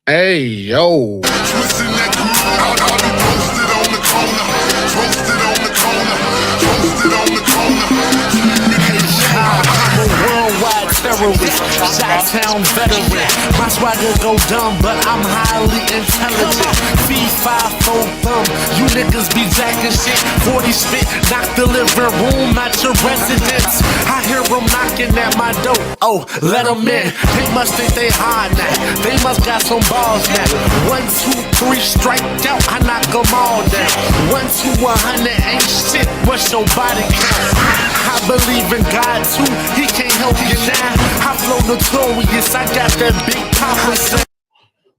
Hey, yo. Twisting that I'll be posted on the corner. Posted on the corner. Posted on the corner. I'm a worldwide terrorist, Shot-Town veteran. My swagger go dumb, but I'm highly intelligent. V5-4 thumb, you niggas be jacking shit. 40 spit, knock the living room at your residence. I hear them knocking at my door. Oh, let them in. They must think they hard now. They must got some balls now. 1, 2, 3, strike out. I knock them all down. 1 to 100 ain't shit. What's your body count? I believe in God too. He can't help you now. I flow notorious. I got that big papa sound.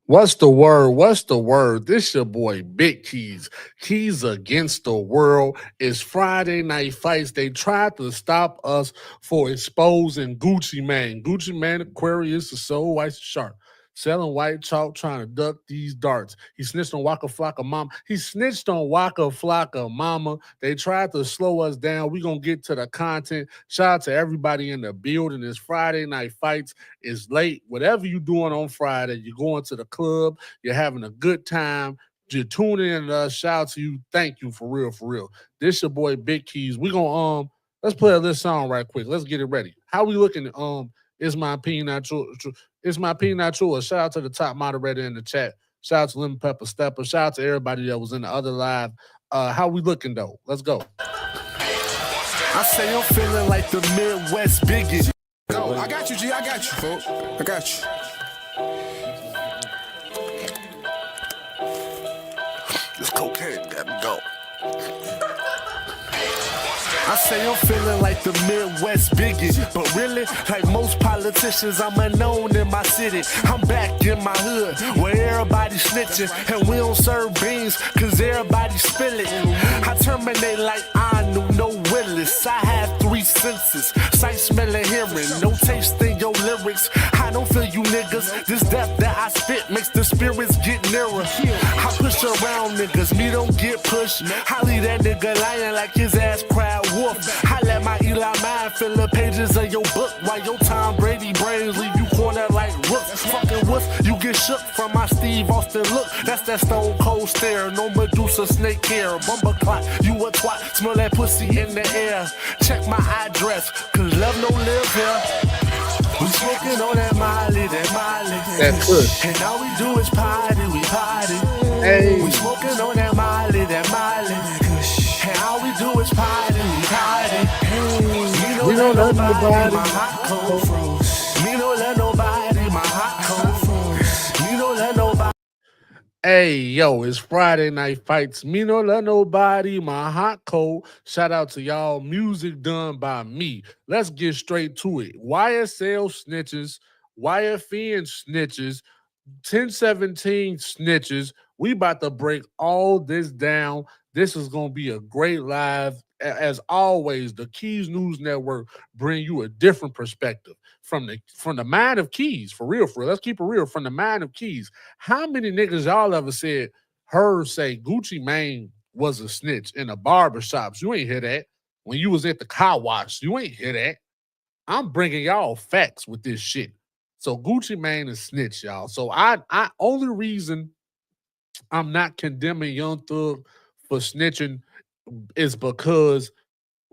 What's the word? What's the word? This your boy Big Keys. Keys against the world. It's Friday night fights. They tried to stop us for exposing Gucci Mane. Gucci Mane Aquarius, the soul white shark. Selling white chalk, trying to duck these darts. He snitched on Waka Flocka Mama. He snitched on Waka Flocka Mama. They tried to slow us down. We gonna get to the content. Shout out to everybody in the building. It's Friday night fights. It's late. Whatever you doing on Friday, you're going to the club. You're having a good time. You're tuning in to us. Shout out to you. Thank you for real, for real. This your boy Big Keys. We gonna let's play a little song right quick. Let's get it ready. How we looking? Is my opinion not true? It's my opinion not true. Shout out to the top moderator in the chat. Shout out to Lemon Pepper Stepper. Shout out to everybody that was in the other live. How we looking though? Let's go. I say I'm feeling like the Midwest bigot. Go, I got you, G. I got you, folks. I got you. This cocaine got me go. I say I'm feeling like the Midwest bigot, but really, like most politicians, I'm unknown in my city. I'm back in my hood, where everybody snitching, and we don't serve beans, cause everybody spill it. I terminate like I knew no Willis. I have 3 senses, sight, smell, and hearing. No taste in your lyrics. I don't feel you niggas. This death that I spit makes the spirits get nearer. I push around niggas, me don't get pushed. I leave that nigga lying like his ass cried wolf. I let my Eli mind fill the pages of your book, while your Tom Brady brains leave you cornered like rooks. Fucking wuss, you get shook from my Steve Austin look. That's that stone cold stare, no Medusa snake hair. Bumper clock, you a twat, smell that pussy in the air. Check my address, cause love no live here. We smoking on that Molly, That's good. and all we do is party, we party. Hey. We smoking on that Molly, and all we do is party, we party. We don't let nobody. My hot cold froze. Me don't let nobody, my hot cold froze. Me don't let nobody. Hey, yo, it's Friday night fights. Me no let nobody, my hot cold. Shout out to y'all. Music done by me. Let's get straight to it. YSL snitches, YFN snitches, 1017 snitches. We about to break all this down. This is going to be a great live. As always, the Keys News Network bring you a different perspective from the mind of Keys. For real, for real. Let's keep it real. From the mind of Keys. How many niggas y'all ever heard say Gucci Mane was a snitch in the barbershops? You ain't hear that. When you was at the car wash, you ain't hear that. I'm bringing y'all facts with this shit. So Gucci Mane is snitch, y'all. So I only reason I'm not condemning Young Thug for snitching is because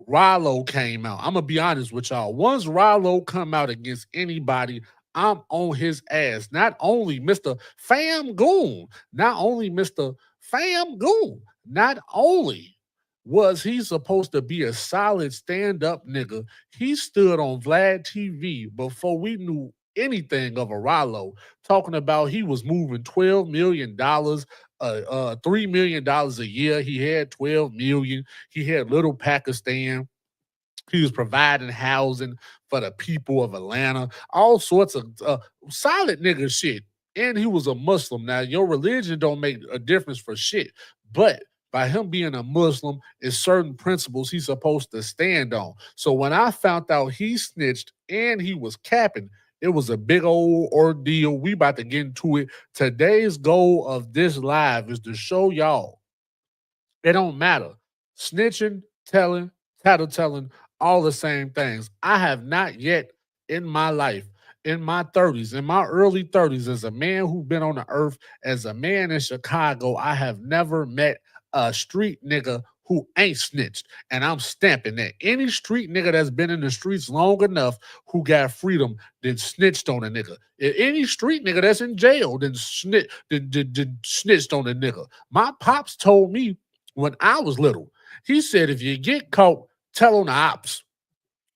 Ralo came out. I'm gonna be honest with y'all. Once Ralo come out against anybody, I'm on his ass. Not only Mr. Fam Goon, not only Mr. Fam Goon, not only was he supposed to be a solid stand-up nigga, he stood on Vlad TV before we knew anything of a Ralo, talking about he was moving $12 million, $3 million a year. He had 12 million. He had Little Pakistan. He was providing housing for the people of Atlanta, all sorts of solid nigga shit. And he was a Muslim. Now, your religion don't make a difference for shit, but by him being a Muslim, is certain principles he's supposed to stand on. So when I found out he snitched and he was capping, it was a big old ordeal. We about to get into it. Today's goal of this live is to show y'all it don't matter. Snitching, telling, tattletelling, all the same things. I have not yet in my life in my 30s, in my early 30s, as a man who's been on the earth, as a man in Chicago, I have never met a street nigga who ain't snitched. And I'm stamping that. Any street nigga that's been in the streets long enough who got freedom then snitched on a nigga. Any street nigga that's in jail then snitched on a nigga. My pops told me when I was little, he said, if you get caught, tell on the ops.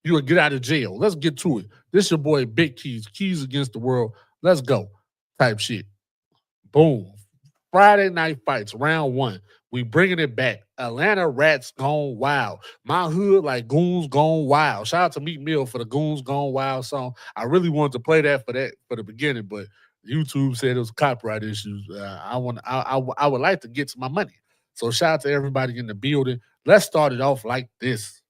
You would get out of jail. Let's get to it. This your boy Big Keys. Keys against the world. Let's go. Type shit. Boom. Friday night fights, round 1. We bringing it back. Atlanta Rats Gone Wild. My hood like Goons Gone Wild. Shout out to Meek Mill for the Goons Gone Wild song. I really wanted to play that for the beginning, but YouTube said it was copyright issues. I would like to get to my money. So shout out to everybody in the building. Let's start it off like this.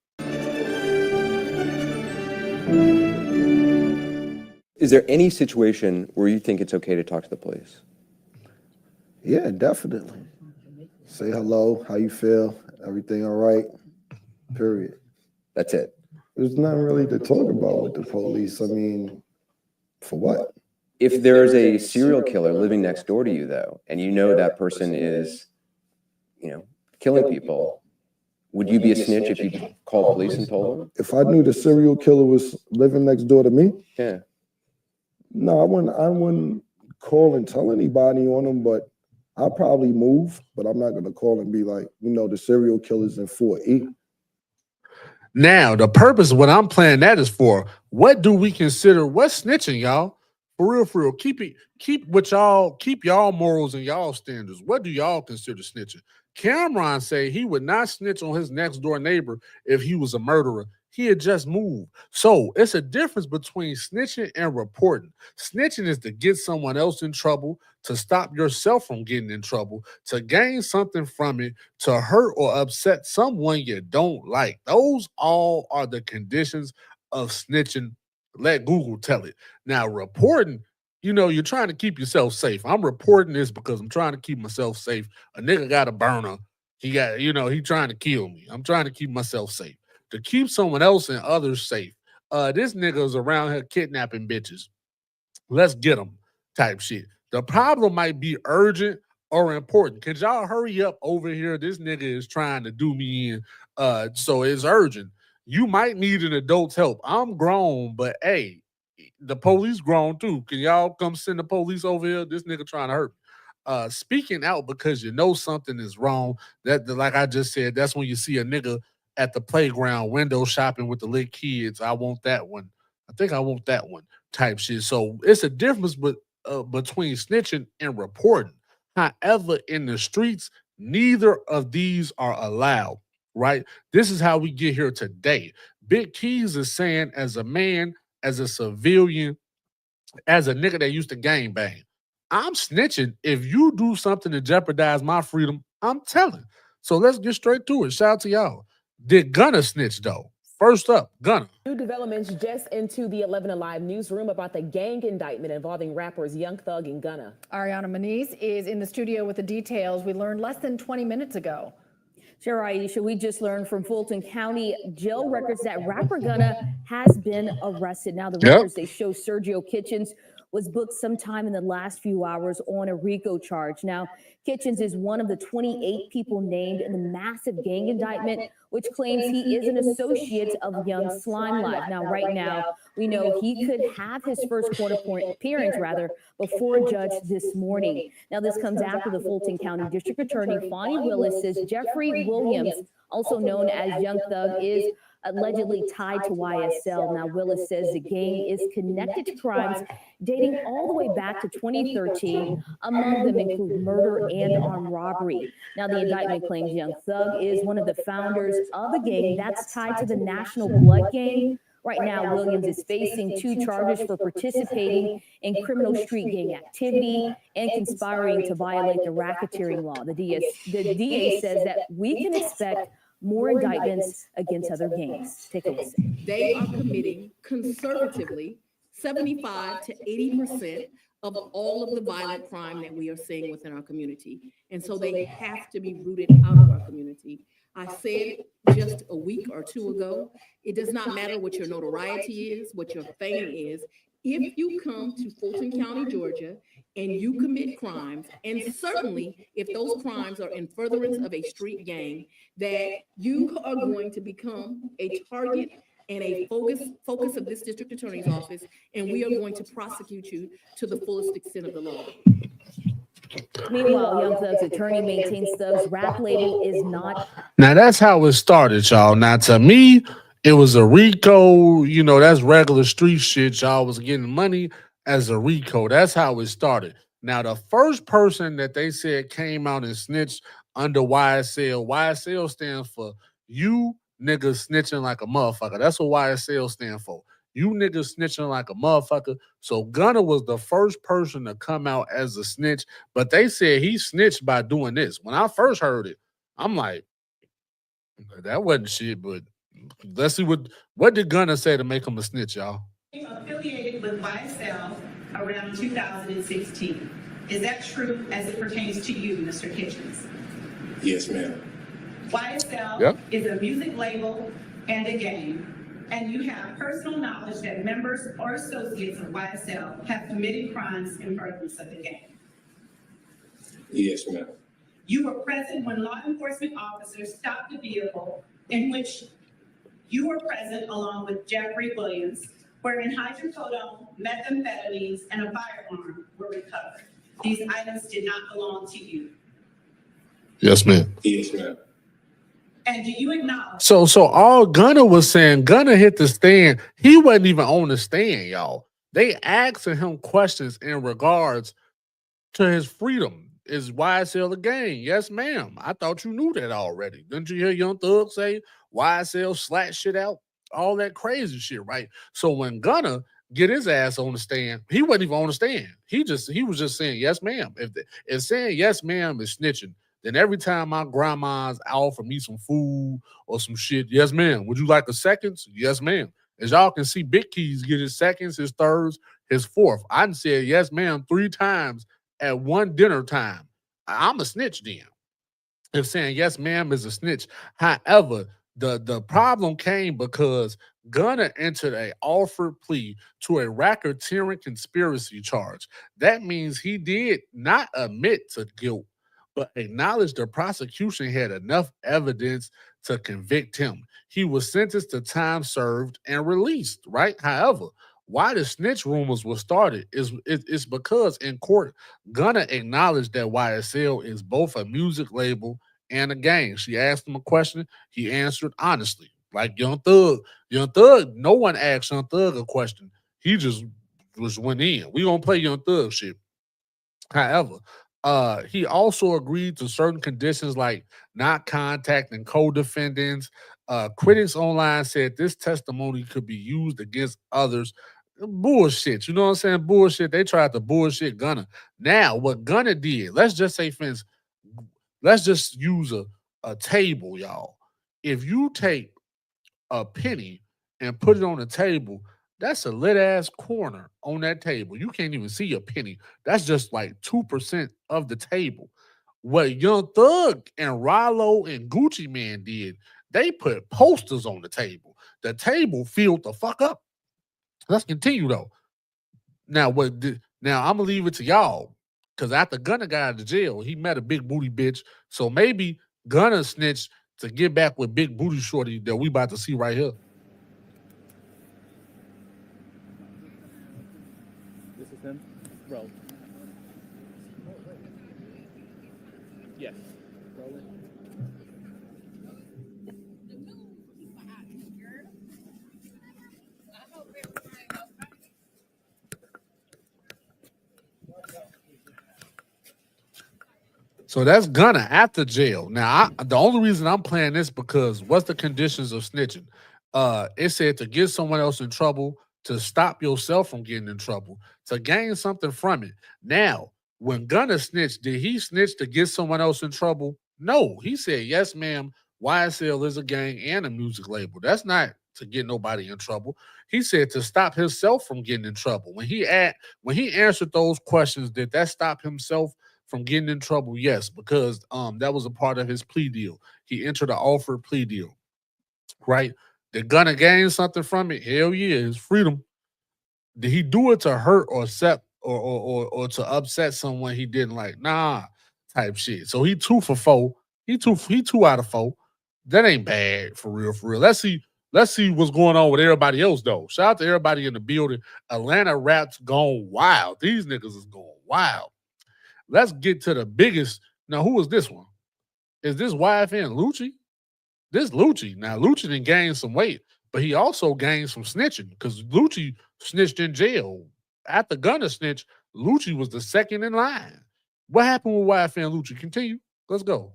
Is there any situation where you think it's okay to talk to the police? Yeah, definitely. Say hello, how you feel, everything all right, period. That's it. There's nothing really to talk about with the police. I mean, for what? If there's a serial killer living next door to you, though, and you know that person is, killing people, would you be a snitch if you called police and told them? If I knew the serial killer was living next door to me? Yeah. No, I wouldn't call and tell anybody on him, but I'll probably move, but I'm not going to call and be like, the serial killer's in 4E. Now, the purpose of what I'm playing that is for, what do we consider, what's snitching, y'all? For real. Keep y'all morals and y'all standards. What do y'all consider snitching? Cameron say he would not snitch on his next door neighbor if he was a murderer. He had just moved. So it's a difference between snitching and reporting. Snitching is to get someone else in trouble, to stop yourself from getting in trouble, to gain something from it, to hurt or upset someone you don't like. Those all are the conditions of snitching. Let Google tell it. Now, reporting, you're trying to keep yourself safe. I'm reporting this because I'm trying to keep myself safe. A nigga got a burner. He trying to kill me. I'm trying to keep myself safe. To keep someone else and others safe. This nigga's around here kidnapping bitches. Let's get them type shit. The problem might be urgent or important. Could y'all hurry up over here? This nigga is trying to do me in. So it's urgent. You might need an adult's help. I'm grown, but hey, the police grown too. Can y'all come send the police over here? This nigga trying to hurt me. Speaking out because you know something is wrong. Like I just said, that's when you see a nigga at the playground window shopping with the little kids. I want that one. I think I want that one type shit. So it's a difference between snitching and reporting. However, in the streets, neither of these are allowed, right? This is how we get here today. Big Keys is saying, as a man, as a civilian, as a nigga that used to gangbang, I'm snitching. If you do something to jeopardize my freedom, I'm telling. So let's get straight to it. Shout out to y'all. Did Gunna snitch, though? First up, Gunna. New developments just into the 11 Alive newsroom about the gang indictment involving rappers Young Thug and Gunna. Ariana Maniz is in the studio with the details we learned less than 20 minutes ago. Sure, Aisha, we just learned from Fulton County jail records that rapper Gunna has been arrested. Now, the records, they show Sergio Kitchens was booked sometime in the last few hours on a Rico charge. Now, Kitchens is one of the 28 people named in the massive gang indictment, which claims he is an associate of Young Slime Life. Now, right now, we know he could have his first court appearance, before a judge this morning. Now, this comes after the Fulton County District Attorney, Fonnie Willis, says Jeffrey Williams, also known as Young Thug, is allegedly tied to YSL. Now, Willis says the gang is connected to crimes dating all the way back to 2013. Among them include murder and armed robbery. Now, the indictment claims Young Thug is one of the founders of a gang that's tied to the National Blood Gang. Right now, Williams is facing 2 charges for participating in criminal street gang activity and conspiring to violate the racketeering law. The DA says that we can expect more indictments against other gangs. Take a listen. They are committing conservatively 75 to 80% of all of the violent crime that we are seeing within our community. And so they have to be rooted out of our community. I said just a week or two ago, it does not matter what your notoriety is, what your fame is. if you come to Fulton County, Georgia, and you commit crimes, and certainly if those crimes are in furtherance of a street gang, that you are going to become a target and a focus of this district attorney's office, and we are going to prosecute you to the fullest extent of the law. Meanwhile, Young Thug's attorney maintains Thug's rap label is not. Now that's how it started, y'all. Now to me, it was a Rico, you know, that's regular street shit. Y'all was getting money as a Rico. That's how it started. Now, the first person that they said came out and snitched under YSL stands for you niggas snitching like a motherfucker. That's what YSL stand for. You niggas snitching like a motherfucker. So Gunna was the first person to come out as a snitch, but they said he snitched by doing this. When I first heard it, I'm like, that wasn't shit, but let's see what did Gunna say to make him a snitch, y'all? Affiliated with YSL around 2016. Is that true as it pertains to you, Mr. Kitchens? Yes, ma'am. YSL is a music label and a gang, and you have personal knowledge that members or associates of YSL have committed crimes in furtherance of the gang. Yes, ma'am. You were present when law enforcement officers stopped the vehicle in which you were present along with Jeffrey Williams, wherein hydrocodone, methamphetamines, and a firearm were recovered. These items did not belong to you. Yes, ma'am. Yes, ma'am. And do you acknowledge? So all Gunna was saying, Gunna hit the stand. He wasn't even on the stand, y'all. They asking him questions in regards to his freedom. Is YSL a gang? Yes, ma'am. I thought you knew that already. Didn't you hear Young Thug say YSL slat shit out? All that crazy shit, right? So when Gunna get his ass on the stand, he wasn't even on the stand. He was just saying, yes, ma'am. If saying yes, ma'am is snitching, then every time my grandma's offer me some food or some shit, yes, ma'am. Would you like the seconds? Yes, ma'am. As y'all can see, Big Keys get his seconds, his thirds, his fourth. I done said yes, ma'am 3 times at one dinner time. I'm a snitch then. If saying yes, ma'am is a snitch. However, the problem came because Gunna entered an offered plea to a racketeering conspiracy charge. That means he did not admit to guilt, but acknowledged the prosecution had enough evidence to convict him. He was sentenced to time served and released, right? However, why the snitch rumors were started is because in court, Gunna acknowledged that YSL is both a music label and a gang. She asked him a question. He answered honestly. Like Young Thug, no one asked Young Thug a question. He just went in. We gonna play Young Thug shit. However, he also agreed to certain conditions like not contacting co-defendants. Critics online said this testimony could be used against others. Bullshit. You know what I'm saying? Bullshit. They tried to bullshit Gunna. Now, what Gunna did, let's just say, friends, let's just use a table, y'all. If you take a penny and put it on the table, that's a lit ass corner on that table. You can't even see a penny. That's just like 2% of the table. What Young Thug and Ralo and Gucci Man did, they put posters on the table. The table filled the fuck up. Let's continue though. Now now I'm gonna leave it to y'all. Cause after Gunna got out of jail, he met a big booty bitch. So maybe Gunna snitched to get back with big booty shorty that we about to see right here. This is him? Roll. Yes. Roll it. So that's Gunna after jail. Now, the only reason I'm playing this because what's the conditions of snitching? It said to get someone else in trouble, to stop yourself from getting in trouble, to gain something from it. Now, when Gunna snitched, did he snitch to get someone else in trouble? No, he said, yes, ma'am, YSL is a gang and a music label. That's not to get nobody in trouble. He said to stop himself from getting in trouble. When he answered those questions, did that stop himself from getting in trouble? Yes, because that was a part of his plea deal. He entered an offered plea deal, right? Did Gunna gain something from it? Hell yeah, his freedom. Did he do it to hurt or set or to upset someone he didn't like? Nah, type shit. So he 2 for 4. He 2 out of 4. That ain't bad for real, for real. Let's see what's going on with everybody else though. Shout out to everybody in the building. Atlanta Raps gone wild. These niggas is going wild. Let's get to the biggest. Now, who is this one? Is this YFN Lucci? This Lucci. Now, Lucci didn't gain some weight, but he also gained some snitching because Lucci snitched in jail. After Gunna snitch, Lucci was the second in line. What happened with YFN Lucci? Continue. Let's go.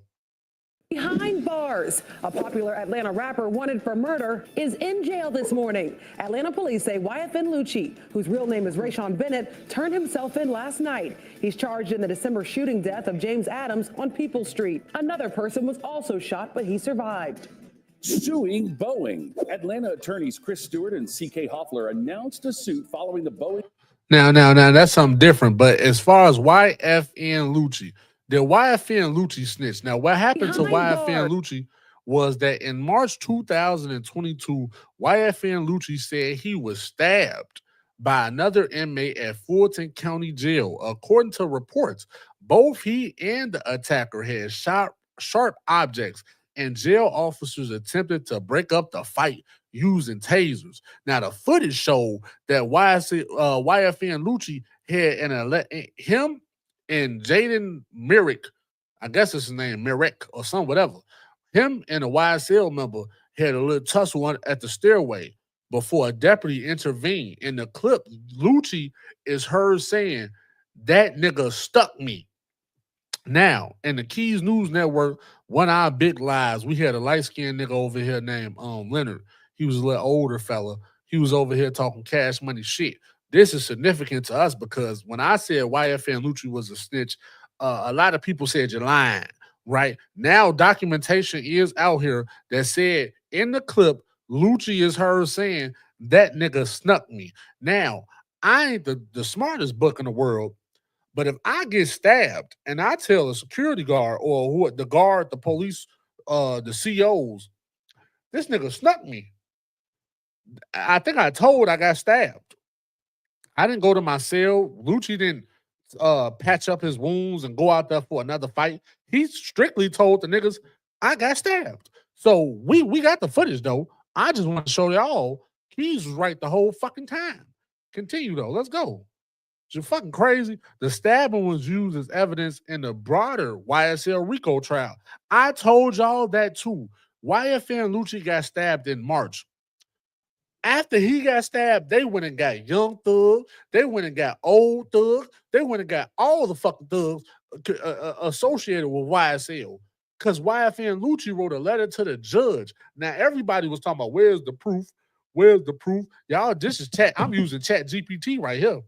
Behind bars, a popular Atlanta rapper wanted for murder is in jail this morning. Atlanta police say YFN Lucci, whose real name is Rayshawn Bennett, turned himself in last night. He's charged in the December shooting death of James Adams on People Street. Another person was also shot, but he survived. Suing Boeing. Atlanta attorneys Chris Stewart and C.K. Hoffler announced a suit following the Boeing. Now, that's something different. But as far as YFN Lucci, the YFN Lucci snitch. Now, what happened to YFN Lucci was that in March 2022, YFN Lucci said he was stabbed by another inmate at Fulton County Jail. According to reports, both he and the attacker had sharp objects, and jail officers attempted to break up the fight using tasers. Now, the footage showed that YFN Lucci had him and Jaden Merrick, I guess it's his name, Merrick or something, whatever. Him and a YSL member had a little tussle at the stairway before a deputy intervened. In the clip, Lucci is heard saying, "That nigga stuck me." Now, in the Keys News Network, One Eye Big Lies, we had a light-skinned nigga over here named Leonard. He was a little older fella. He was over here talking cash money shit. This is significant to us because when I said YFN Lucci was a snitch, a lot of people said you're lying, right? Now documentation is out here that said in the clip, Lucci is heard saying, "That nigga snuck me." Now, I ain't the smartest book in the world, but if I get stabbed and I tell a security guard or the guard, the police, the COs, this nigga snuck me, I think I told I got stabbed. I didn't go to my cell. Lucci didn't patch up his wounds and go out there for another fight. He strictly told the niggas, I got stabbed. So we got the footage, though. I just want to show y'all Keys was right the whole fucking time. Continue, though. Let's go. You're fucking crazy. The stabbing was used as evidence in the broader YSL Rico trial. I told y'all that, too. YFN Lucci got stabbed in March. After he got stabbed, they went and got young thugs. They went and got old thugs. They went and got all the fucking thugs associated with YSL. Because YFN Lucci wrote a letter to the judge. Now, everybody was talking about, where's the proof? Where's the proof? Y'all, this is chat. I'm using Chat GPT right here.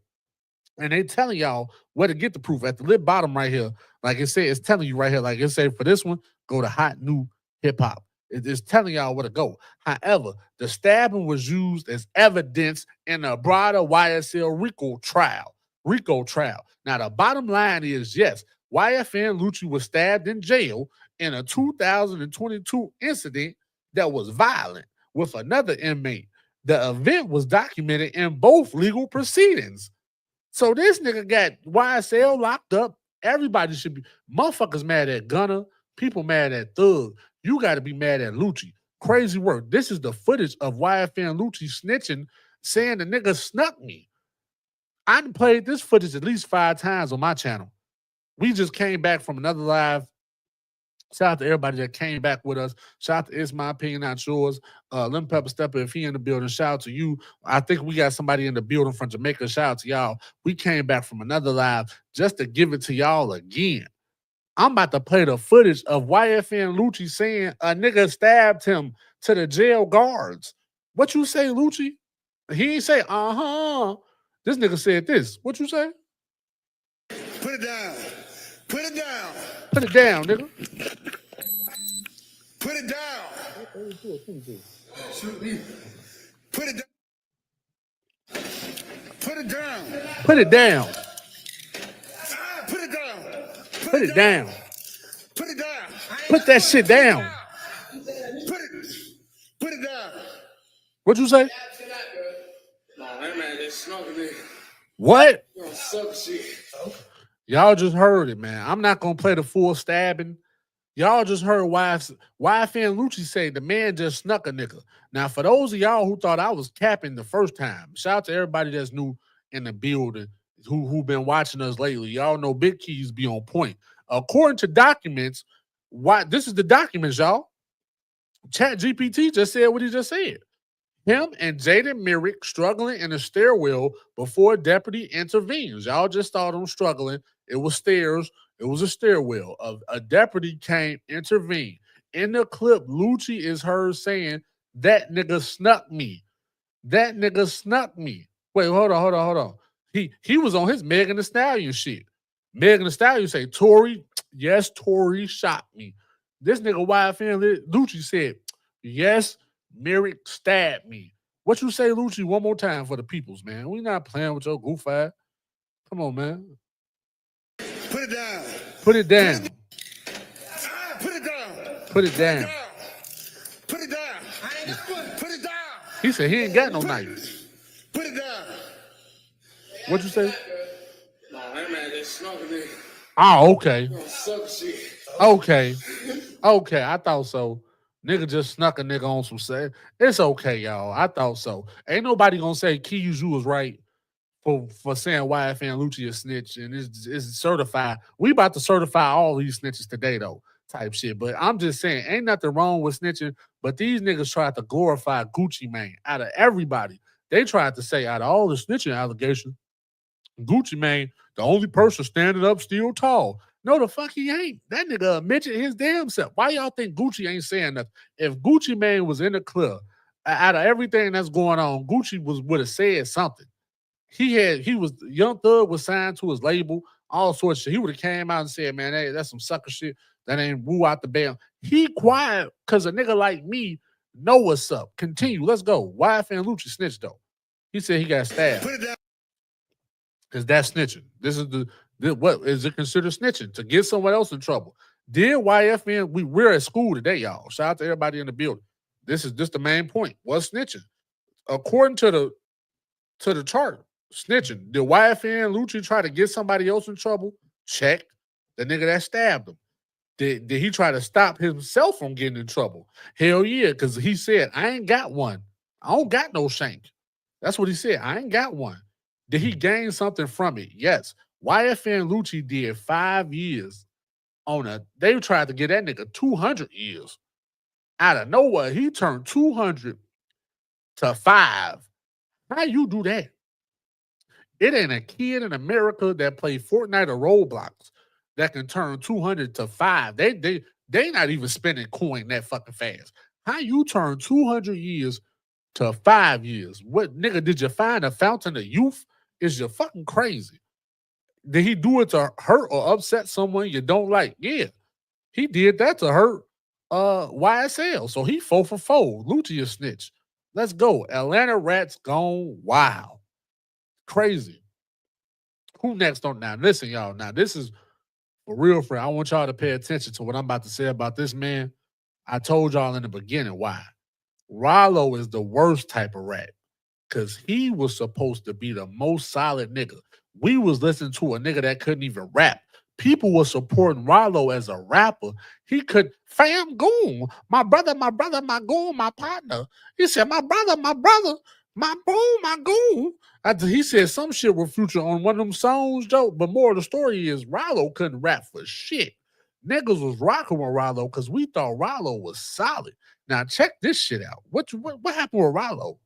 And they telling y'all where to get the proof. At the lip bottom right here, like it said, it's telling you right here, like it said, for this one, go to Hot New Hip Hop. It's telling y'all where to go. However, the stabbing was used as evidence in a broader YSL Rico trial. Now, the bottom line is, yes, YFN Lucci was stabbed in jail in a 2022 incident that was violent with another inmate. The event was documented in both legal proceedings. So this nigga got YSL locked up. Everybody should be, motherfuckers mad at Gunna, people mad at Thug. You got to be mad at Lucci. Crazy work. This is the footage of YFN Lucci snitching, saying the nigga snuck me. I done played this footage at least 5 times on my channel. We just came back from another live. Shout out to everybody that came back with us. Shout out to It's My Opinion, Not Yours. Lim Pepper Stepper, if he in the building, shout out to you. I think we got somebody in the building from Jamaica. Shout out to y'all. We came back from another live just to give it to y'all again. I'm about to play the footage of YFN Lucci saying a nigga stabbed him to the jail guards. What you say, Lucci? He ain't say, This nigga said this. What you say? Put it down. Put it down. Put it down, nigga. Put it down. Shoot me. Put it down. Put it down. Put it down. Put it down. Put it down. Put it down. Put that shit down. Put it down. What you say? No, that man just What? shit. Y'all just heard it, man. I'm not gonna play the full stabbing. Y'all just heard YFN Lucci say the man just snuck a nigga. Now, for those of y'all who thought I was capping the first time, shout out to everybody that's new in the building who been watching us lately. Y'all know Big Keys be on point. According to documents, this is the documents, y'all. Chat GPT just said what he just said. Him and Jaden Merrick struggling in a stairwell before a deputy intervenes. Y'all just saw them struggling. It was stairs. It was a stairwell. A deputy came, intervened. In the clip, Lucci is heard saying, "That nigga snuck me. That nigga snuck me." Wait, hold on. He was on his Megan Thee Stallion shit. Megan Thee Stallion say, "Tory, yes, Tory shot me." This nigga YFN Lucci said, "Yes, Merrick stabbed me." What you say, Lucci? One more time for the peoples, man. We not playing with your goof ass. Come on, man. Put it down. Put it down. Put it down. Put it down. Put it down. Put it down. He said he ain't got no knife. Put it down. What you say? No, that man just snuck a nigga. Oh, okay. Suck shit. Okay. I thought so. Nigga just snuck a nigga on some say. It's okay, y'all. I thought so. Ain't nobody gonna say Keys, you was right for saying YFN Lucci is snitch and it's certified. We about to certify all these snitches today, though, type shit. But I'm just saying, ain't nothing wrong with snitching, but these niggas tried to glorify Gucci Mane out of everybody. They tried to say out of all the snitching allegations, Gucci Mane, the only person standing up still tall. No, the fuck he ain't. That nigga mentioned his damn self. Why y'all think Gucci ain't saying nothing? If Gucci Mane was in the club, out of everything that's going on, Gucci would have said something. Young Thug was signed to his label, all sorts of shit. He would have came out and said, "Man, hey, that's some sucker shit. That ain't woo out the bail." He quiet because a nigga like me know what's up. Continue. Let's go. YFN Lucci snitched though. He said he got stabbed. Put it down. Because that's snitching. This is what is it considered snitching? To get someone else in trouble. Did YFN, we're at school today, y'all. Shout out to everybody in the building. This is just the main point. What's snitching? According to the chart, snitching. Did YFN Lucci try to get somebody else in trouble? Check. The nigga that stabbed him. Did he try to stop himself from getting in trouble? Hell yeah, because he said, "I ain't got one. I don't got no shank." That's what he said. I ain't got one. Did he gain something from it? Yes. YFN Lucci did 5 years they tried to get that nigga 200 years. Out of nowhere, he turned 200 to 5. How you do that? It ain't a kid in America that play Fortnite or Roblox that can turn 200 to 5. They not even spending coin that fucking fast. How you turn 200 years to 5 years? What nigga did you find a fountain of youth? Is you fucking crazy? Did he do it to hurt or upset someone you don't like? Yeah, he did that to hurt YSL. So he 4 for 4. Lucci is snitch. Let's go. Atlanta rats gone wild. Crazy. Who next on now? Listen, y'all. Now, this is for real, friend. I want y'all to pay attention to what I'm about to say about this man. I told y'all in the beginning why. Ralo is the worst type of rat because he was supposed to be the most solid nigga. We was listening to a nigga that couldn't even rap. People were supporting Ralo as a rapper. He could, fam goon, my brother, my goon, my partner. He said, my brother, my boom, my goon. He said some shit with Future on one of them songs, Joe. But more of the story is Ralo couldn't rap for shit. Niggas was rocking with Ralo because we thought Ralo was solid. Now check this shit out. What happened with Ralo?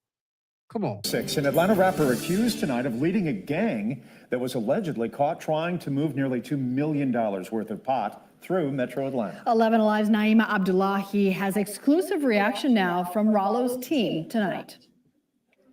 Come on. An Atlanta rapper accused tonight of leading a gang that was allegedly caught trying to move nearly $2 million worth of pot through Metro Atlanta. 11 Alive's Naima Abdullahi has exclusive reaction now from Ralo's team tonight.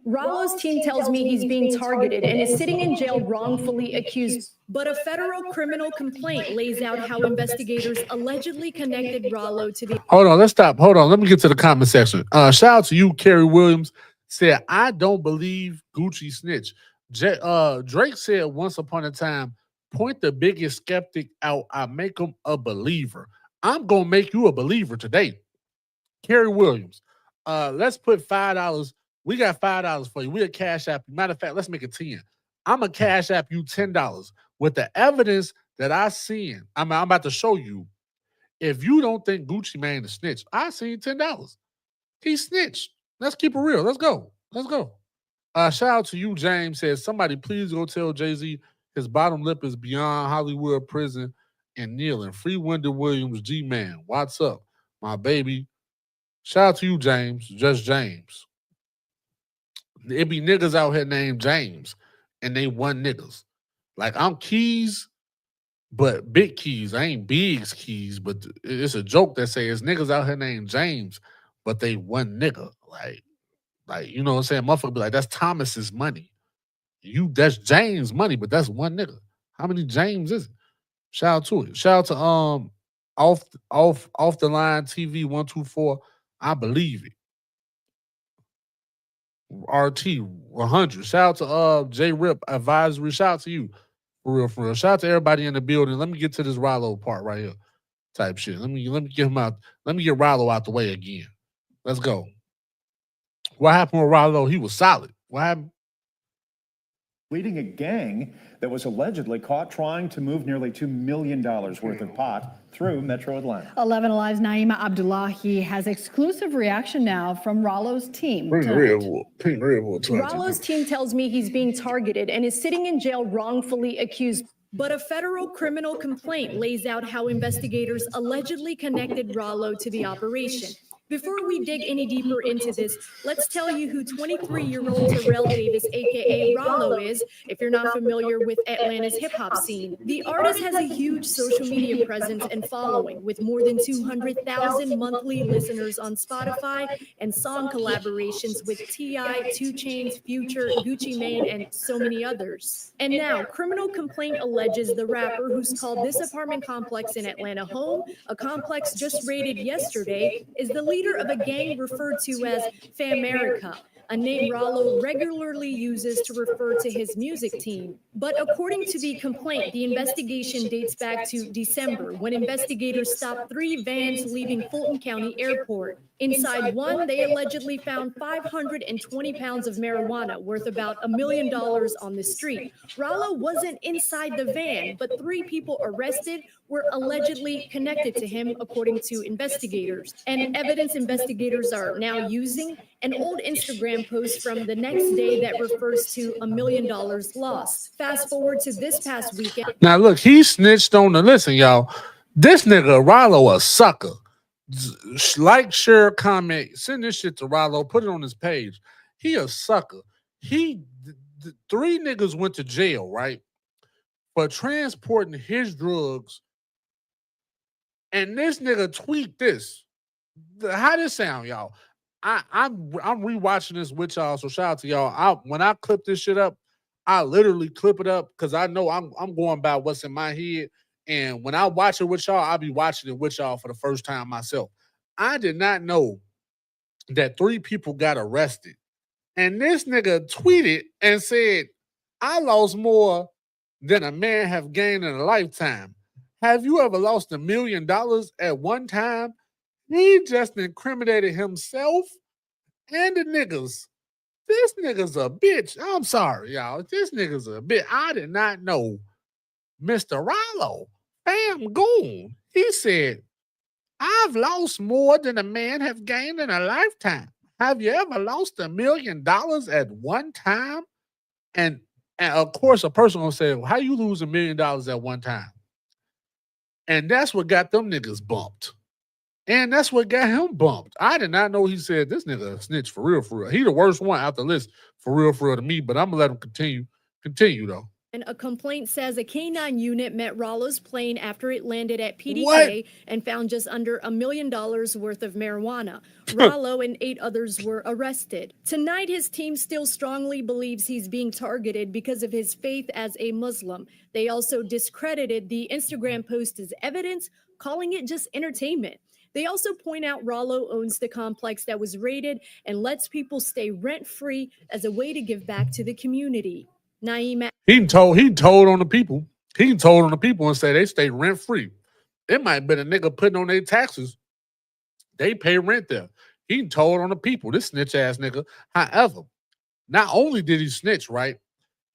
Ralo's team tells me he's being targeted and is sitting in jail wrongfully accused. But a federal criminal complaint lays out how investigators allegedly connected Ralo to the... Hold on, let's stop. Hold on, let me get to the comment section. Shout out to you, Kerry Williams. Said, I don't believe Gucci snitch. Drake said once upon a time, point the biggest skeptic out, I make him a believer. I'm going to make you a believer today. Kerry Williams, let's put $5 We got $5 for you. We'll cash app you. Matter of fact, let's make it 10. I'm going to cash app you $10 with the evidence that I seen. I'm about to show you. If you don't think Gucci Mane is snitch, I seen $10. He snitched. Let's keep it real. Let's go. Let's go. Shout out to you, James. Says, somebody please go tell Jay-Z his bottom lip is beyond Hollywood prison and kneeling. Free Wendy Williams, G-Man. What's up, my baby? Shout out to you, James. Just James. It be niggas out here named James, and they one niggas. Like, I'm Keys, but Big Keys. I ain't Big's Keys, but it's a joke that says niggas out here named James, but they one nigga. Like, you know what I'm saying? Motherfucker be like, that's Thomas's money. That's James' money, but that's one nigga. How many James is it? Shout out to it. Shout out to off the line TV 124. I believe it. RT 100. Shout out to J Rip Advisory. Shout out to you. For real, for real. Shout out to everybody in the building. Let me get to this Ralo part right here. Type shit. Let me get him out. Let me get Ralo out the way again. Let's go. What happened with Ralo? He was solid. What happened? Leading a gang that was allegedly caught trying to move nearly $2 million worth of pot through Metro Atlanta. 11 Alive's Naima Abdullahi has exclusive reaction now from Ralo's team. Ralo's team tells me he's being targeted and is sitting in jail wrongfully accused. But a federal criminal complaint lays out how investigators allegedly connected Ralo to the operation. Before we dig any deeper into this, let's tell you who 23-year-old Terrell Davis, aka Ralo, is, if you're not familiar with Atlanta's hip-hop scene. The artist has a huge social media presence and following, with more than 200,000 monthly listeners on Spotify and song collaborations with T.I., 2 Chainz, Future, Gucci Mane, and so many others. And now, criminal complaint alleges the rapper, who's called this apartment complex in Atlanta home, a complex just raided yesterday, is the leader of a gang referred to as Famerica, a name Ralo regularly uses to refer to his music team. But according to the complaint, the investigation dates back to December, when investigators stopped 3 vans leaving Fulton County Airport. Inside one, they allegedly found 520 pounds of marijuana worth about $1 million on the street. Ralo wasn't inside the van, but 3 people arrested were allegedly connected to him, according to investigators. And evidence investigators are now using an old Instagram post from the next day that refers to $1 million lost. Fast forward to this past weekend. Now, look, he snitched on the listen, y'all. This nigga, Ralo, a sucker. Like, share, comment, send this shit to Ralo, put it on his page. He a sucker. 3 niggas went to jail, right? For transporting his drugs. And this nigga tweet this. How this sound, y'all? I'm rewatching this with y'all, so shout out to y'all. When I clip this shit up, I literally clip it up because I know I'm going by what's in my head. And when I watch it with y'all, I'll be watching it with y'all for the first time myself. I did not know that 3 people got arrested. And this nigga tweeted and said, I lost more than a man have gained in a lifetime. Have you ever lost $1 million at one time? He just incriminated himself and the niggas. This nigga's a bitch. I'm sorry, y'all. This nigga's a bitch. I did not know Mr. Ralo. Bam, goon. He said, I've lost more than a man have gained in a lifetime. Have you ever lost $1 million at one time? And of course, a person gonna say, well, how you lose $1 million at one time? And that's what got them niggas bumped. And that's what got him bumped. I did not know he said this nigga snitch for real, for real. He the worst one out the list for real to me, but I'm gonna let him continue. Continue though. And a complaint says a K-9 unit met Ralo's plane after it landed at PDK and found just under $1 million worth of marijuana. Ralo and 8 others were arrested. Tonight, his team still strongly believes he's being targeted because of his faith as a Muslim. They also discredited the Instagram post as evidence, calling it just entertainment. They also point out Ralo owns the complex that was raided and lets people stay rent-free as a way to give back to the community. Naima. He told on the people. He told on the people and said they stay rent free. It might have been a nigga putting on their taxes. They pay rent there. He told on the people, this snitch ass nigga. However, not only did he snitch, right?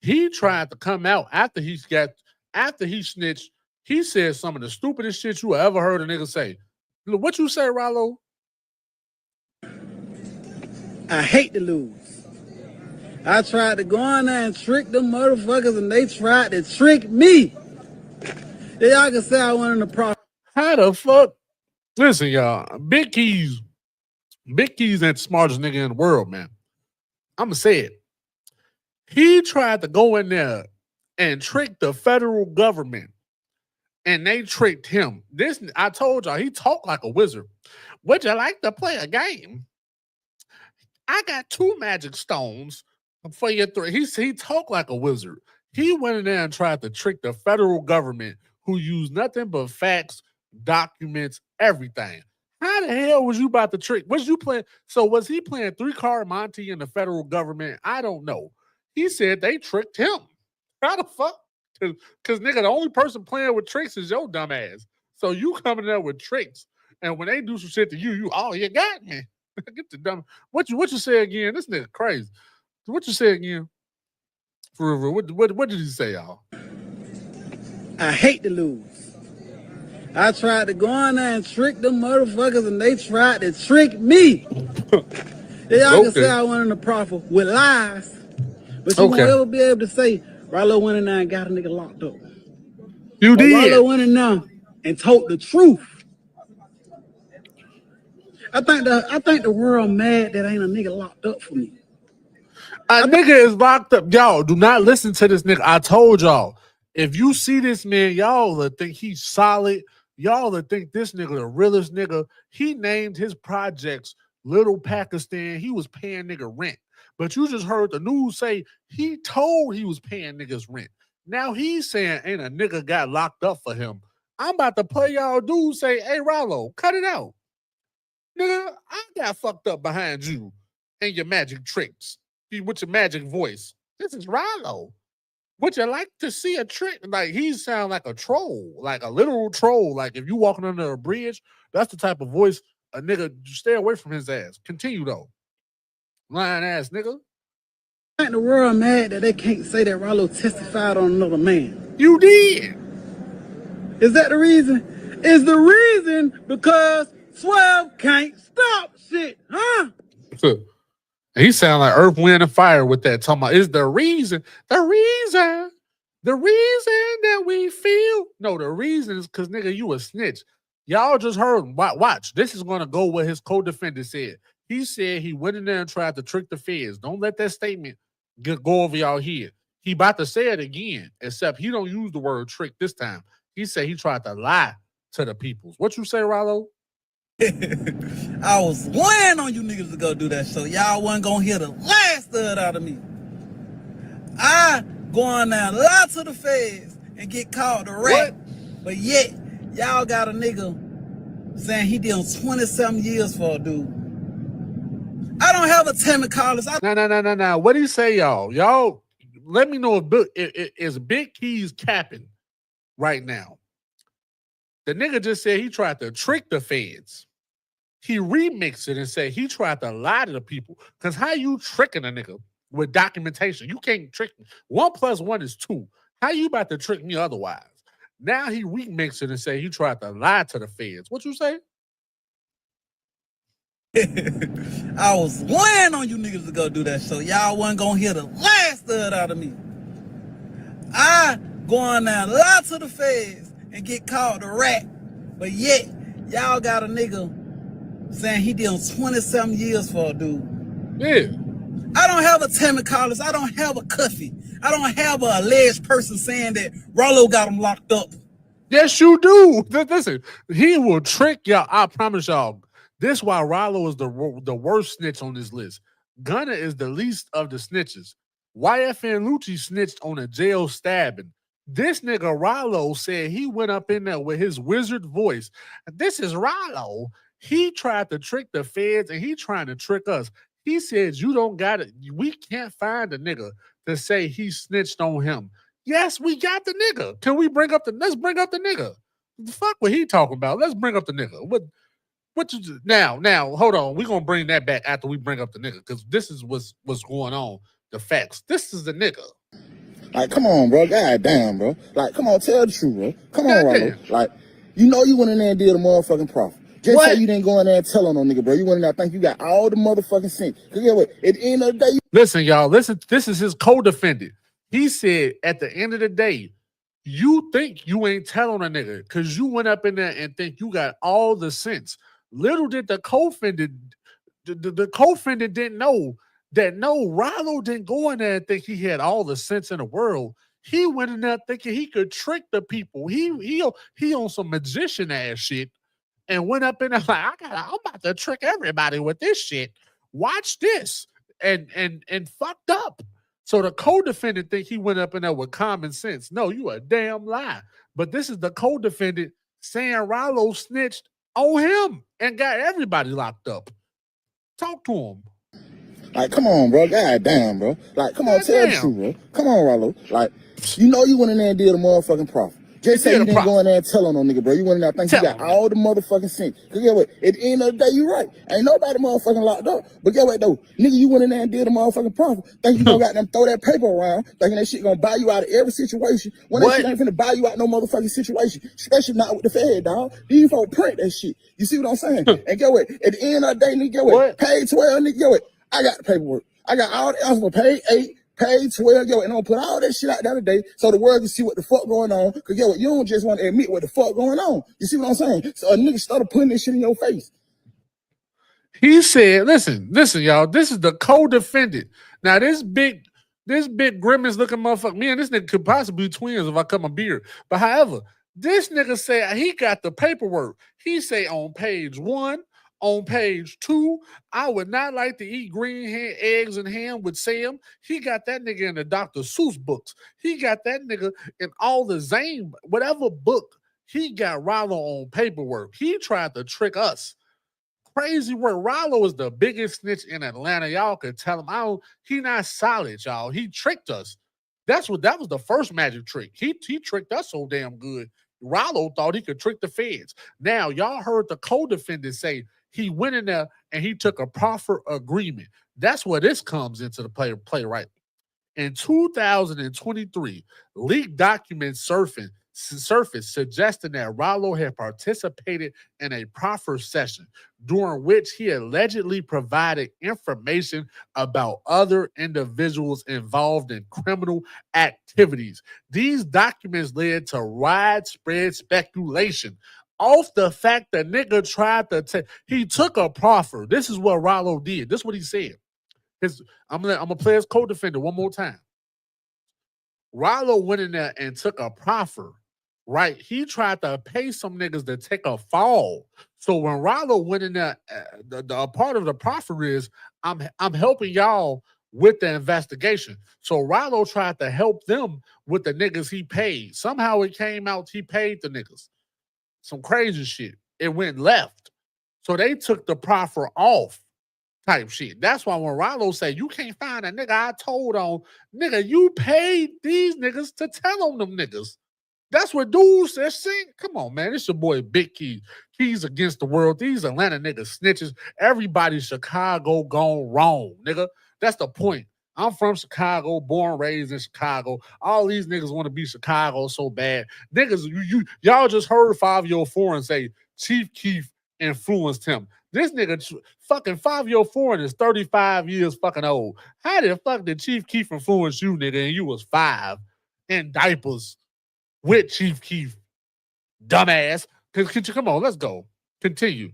He tried to come out after he snitched. He said some of the stupidest shit you ever heard a nigga say. What you say, Ralo? I hate to lose. I tried to go in there and trick them motherfuckers, and they tried to trick me. Y'all can say I went in the proffer. How the fuck? Listen, y'all. Big Keys ain't the smartest nigga in the world, man. I'ma say it. He tried to go in there and trick the federal government, and they tricked him. I told y'all, he talked like a wizard. Would you like to play a game? I got 2 magic stones for your 3. He talked like a wizard. He went in there and tried to trick the federal government, who used nothing but facts, documents, everything. How the hell was you about to trick? Was you playing? So was he playing 3-card Monty in the federal government? I don't know. He said they tricked him. How the fuck? Because nigga, the only person playing with tricks is your dumb ass. So you coming there with tricks, and when they do some shit to you, you got me. Get the dumb. What you say again? This nigga crazy. What you say again? For real, what did he say, y'all? I hate to lose. I tried to go in there and trick them motherfuckers, and they tried to trick me. Y'all can say I went in the proffer with lies, but you won't ever be able to say Ralo went in there and got a nigga locked up. You did. Ralo went in there and told the truth. I think the world mad that ain't a nigga locked up for me. A nigga is locked up. Y'all, do not listen to this nigga. I told y'all, if you see this man, y'all will think he's solid. Y'all will think this nigga the realest nigga. He named his projects Little Pakistan. He was paying nigga rent. But you just heard the news say he told he was paying niggas rent. Now he's saying ain't a nigga got locked up for him. I'm about to play y'all dudes say, hey, Ralo, cut it out. Nigga, I got fucked up behind you and your magic tricks. With your magic voice. This is Ralo. Would you like to see a trick? Like, he sound like a troll, like a literal troll. Like, if you walking under a bridge, that's the type of voice a nigga, stay away from his ass. Continue, though. Lying ass nigga. I think the world mad that they can't say that Ralo testified on another man. You did. Is that the reason? Is the reason because 12 can't stop shit, huh? He sound like Earth, Wind, and Fire with that. Talking about is the reason that we feel. No, the reason is because nigga, you a snitch. Y'all just heard. Watch. This is gonna go what his co-defendant said. He said he went in there and tried to trick the feds. Don't let that statement go over y'all here. He about to say it again, except he don't use the word trick this time. He said he tried to lie to the peoples. What you say, Ralo? I was weighing on you niggas to go do that, so y'all wasn't gonna hear the last of it out of me. I go on there and lie to the feds and get caught the rat, but yet y'all got a nigga saying he did 20-something years for a dude. I don't have a Tammy Collins. No. What do you say, y'all? Y'all, let me know is Big Keys capping right now. The nigga just said he tried to trick the feds. He remixed it and said he tried to lie to the people. Because how you tricking a nigga with documentation? You can't trick me. 1 + 1 is 2. How you about to trick me otherwise? Now he remixed it and said he tried to lie to the feds. What you say? I was weighing on you niggas to go do that, so y'all wasn't gonna hear the last of it out of me. I go on there and lie to the feds and get caught the rat, but yet y'all got a nigga saying he did 20-something years for a dude. Yeah. I don't have a Tammy Collins. I don't have a Cuffy. I don't have a alleged person saying that Ralo got him locked up. Yes, you do. Listen, he will trick y'all. I promise y'all. This is why Ralo is the worst snitch on this list. Gunna is the least of the snitches. YFN Lucci snitched on a jail stabbing. This nigga Ralo said he went up in there with his wizard voice. This is Ralo. He tried to trick the feds and he trying to trick us. He said, you don't got it. We can't find a nigga to say he snitched on him. Yes, we got the nigga. Can we let's bring up the nigga. The fuck what he talking about? Let's bring up the nigga. What you now? Hold on. We're gonna bring that back after we bring up the nigga because this is what's going on. The facts. This is the nigga. Like, come on, bro. God damn, bro. Like, come on, tell the truth, bro. Come on, Goddamn. Ralo. Like, you know you went in there and did a motherfucking proffer. Just What? say you didn't go in there and tell on no nigga, bro. You went in there, I think you got all the motherfucking sense. Cause get what? At the end of the day, Listen, y'all. Listen. This is his co-defendant. He said at the end of the day, you think you ain't telling a nigga because you went up in there and think you got all the sense. Little did the co-defendant, the co-defendant didn't know that no, Ralo didn't go in there and think he had all the sense in the world. He went in there thinking he could trick the people. He on some magician ass shit and went up in there like, I'm about to trick everybody with this shit. Watch this. And fucked up. So the co-defendant think he went up in there with common sense. No, you a damn lie. But this is the co-defendant saying Ralo snitched on him and got everybody locked up. Talk to him. like, come on, bro. God damn, bro. Like, come on, tell the truth, bro. Come on, Ralo. Like, you know you went in there and did a motherfucking proffer. Just say you didn't go in there and tell on no nigga, bro. You went in there, I think you got all the motherfucking sense. Cause get what? At the end of the day, you right. Ain't nobody motherfucking locked up. But get what though? Nigga, you went in there and did a motherfucking proffer. Think you gonna got them throw that paper around, thinking that shit gonna buy you out of every situation. When that shit ain't finna buy you out no motherfucking situation. Especially not with the Fed, dog. These folks print that shit. You see what I'm saying? And get what? At the end of the day, nigga, get what? Paid 12, nigga, get what? I got the paperwork. I got all the answers for paid 8. Paid 12, yo, and I'm gonna put all that shit out there today so the world can see what the fuck going on. Cause yo, you don't just want to admit what the fuck going on. You see what I'm saying? So a nigga started putting this shit in your face. He said, listen, y'all, this is the co-defendant. Now, this big grimace looking motherfucker, me and this nigga could possibly be twins if I cut my beard. But however, this nigga said he got the paperwork. He say on page 1, on page 2, I would not like to eat green eggs and ham with Sam. He got that nigga in the Dr. Seuss books. He got that nigga in all the Zane, whatever book. He got Ralo on paperwork. He tried to trick us. Crazy work. Ralo is the biggest snitch in Atlanta. Y'all could tell him, he not solid, y'all. He tricked us. That was the first magic trick. He tricked us so damn good. Ralo thought he could trick the feds. Now, y'all heard the co-defendant say he went in there and he took a proffer agreement. That's where this comes into the play right. In 2023, leaked documents surfaced suggesting that Ralo had participated in a proffer session during which he allegedly provided information about other individuals involved in criminal activities. These documents led to widespread speculation off the fact that nigga tried to he took a proffer. This is what Ralo did. This is what he said. I'm gonna play his co-defendant one more time. Ralo went in there and took a proffer, right? He tried to pay some niggas to take a fall. So when Ralo went in there, the part of the proffer is I'm helping y'all with the investigation. So Ralo tried to help them with the niggas he paid. Somehow it came out he paid the niggas. Some crazy shit. It went left. So they took the proffer off type shit. That's why when Ralo say you can't find a nigga I told on, nigga, you paid these niggas to tell on them niggas. That's what dudes said. Come on, man. It's your boy Big Keys. Keys against the world. These Atlanta niggas snitches. Everybody Chicago gone wrong, nigga. That's the point. I'm from Chicago, born, raised in Chicago. All these niggas want to be Chicago so bad. Niggas, y'all just heard 504 and say Chief Keef influenced him. This nigga fucking 504 is 35 years fucking old. How the fuck did Chief Keef influence you, nigga, and you was 5 in diapers with Chief Keef? Dumbass. Come on, let's go. Continue.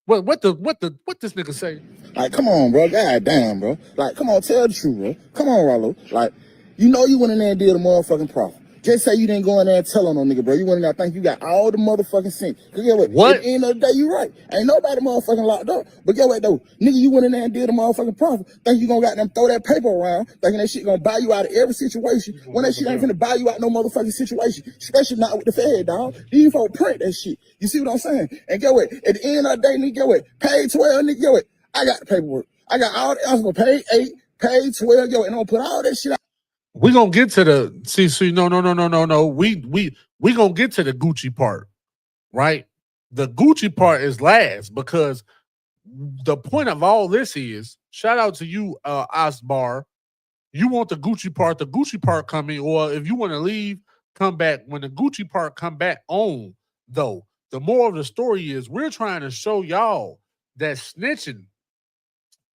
What this nigga say? Like, come on, bro. God damn, bro. Like, come on, tell the truth, bro. Come on, Ralo. Like, you know you went in there and did a motherfucking proffer. Just say you didn't go in there and tell on no nigga, bro. You went in there, I think you got all the motherfucking sense. Cause get what? At the end of the day, you right. Ain't nobody motherfucking locked up. But get what though? Nigga, you went in there and did a motherfucking proffer. Think you gonna got them throw that paper around, thinking that shit gonna buy you out of every situation. When that shit ain't finna buy you out no motherfucking situation. Especially not with the Fed, dog. These folks print that shit. You see what I'm saying? And get what? At the end of the day, nigga, get what? Paid 12, nigga, get what? I got the paperwork. I got all the answers for paid 8, paid 12, yo, and I'm gonna put all that shit out. We gonna get to the no. We gonna get to the Gucci part, right? The Gucci part is last because the point of all this is, shout out to you, Osbar. You want the Gucci part coming, or if you want to leave, come back. When the Gucci part come back on, though, the moral of the story is we're trying to show y'all that snitching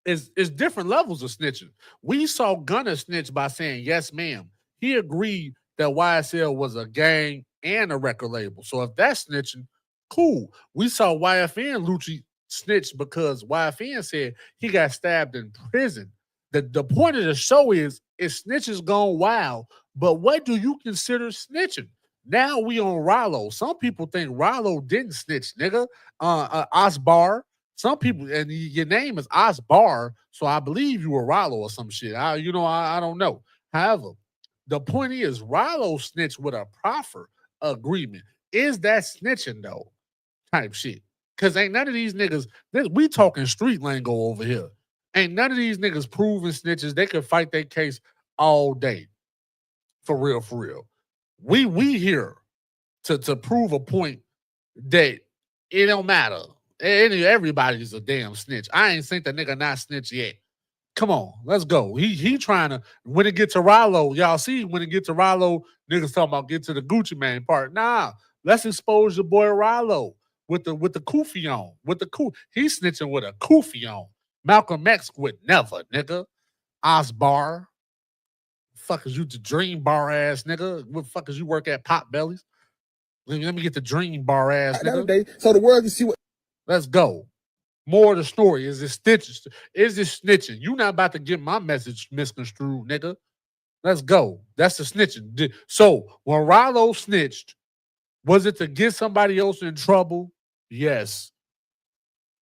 is different levels of snitching. We saw Gunna snitch by saying, yes, ma'am. He agreed that YSL was a gang and a record label. So if that's snitching, cool. We saw YFN Lucci snitch because YFN said he got stabbed in prison. The point of the show is snitches gone wild, but what do you consider snitching? Now we on Ralo. Some people think Ralo didn't snitch, nigga. Osbar. Some people, and your name is Osbar, so I believe you were Ralo or some shit. I don't know. However, the point is Ralo snitched with a proffer agreement. Is that snitching though? Type shit. Because ain't none of these niggas, we talking street lingo over here. Ain't none of these niggas proven snitches. They could fight their case all day. For real, for real. We here to prove a point that it don't matter. Everybody's a damn snitch. I ain't seen the nigga not snitch yet. Come on, let's go. He trying to, when it get to Ralo, y'all see when it get to Ralo, niggas talking about get to the Gucci Mane part. Nah, let's expose your boy Ralo with the kufi on. He's snitching with a kufi on. Malcolm X would never, nigga. Osbar. Fuck is you the dream bar ass nigga? What fuck is you work at Pot Bellies? Let me get the dream bar ass nigga. So the world can see what. Let's go. More of the story. Is it stitches? Is it snitching? You not about to get my message misconstrued, nigga. Let's go. That's the snitching. So when Ralo snitched, was it to get somebody else in trouble? Yes.